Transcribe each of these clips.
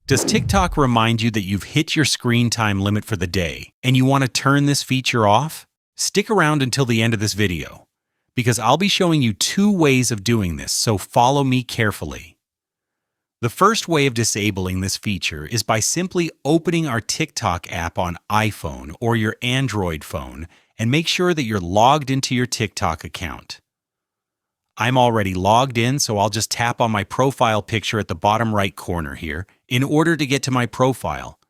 Does TikTok remind you that you've hit your screen time limit for the day and you want to turn this feature off? Stick around until the end of this video, because I'll be showing you two ways of doing this, so follow me carefully. The first way of disabling this feature is by simply opening our TikTok app on iPhone or your Android phone and make sure that you're logged into your TikTok account. I'm already logged in, so I'll just tap on my profile picture at the bottom right corner here in order to get to my profile.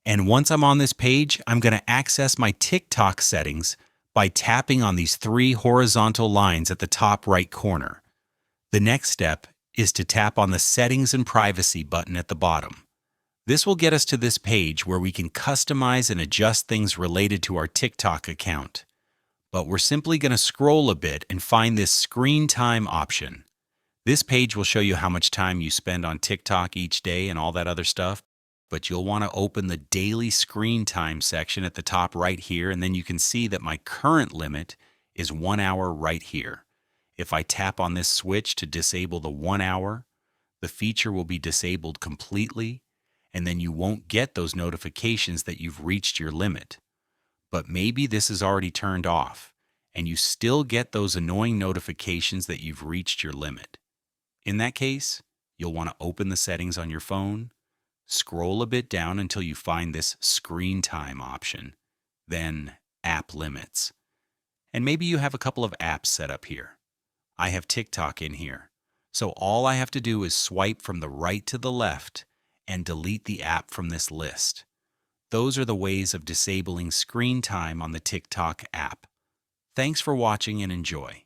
And once I'm on this page, I'm going to access my TikTok settings by tapping on these three horizontal lines at the top right corner. The next step is to tap on the Settings and Privacy button at the bottom. This will get us to this page where we can customize and adjust things related to our TikTok account. But we're simply going to scroll a bit and find this screen time option. This page will show you how much time you spend on TikTok each day and all that other stuff, but you'll want to open the daily screen time section at the top right here, and then you can see that my current limit is 1 hour right here. If I tap on this switch to disable the 1 hour, the feature will be disabled completely, and then you won't get those notifications that you've reached your limit. But maybe this is already turned off, and you still get those annoying notifications that you've reached your limit. In that case, you'll want to open the settings on your phone, scroll a bit down until you find this screen time option, then app limits. And maybe you have a couple of apps set up here. I have TikTok in here, so all I have to do is swipe from the right to the left and delete the app from this list. Those are the ways of disabling screen time on the TikTok app. Thanks for watching and enjoy.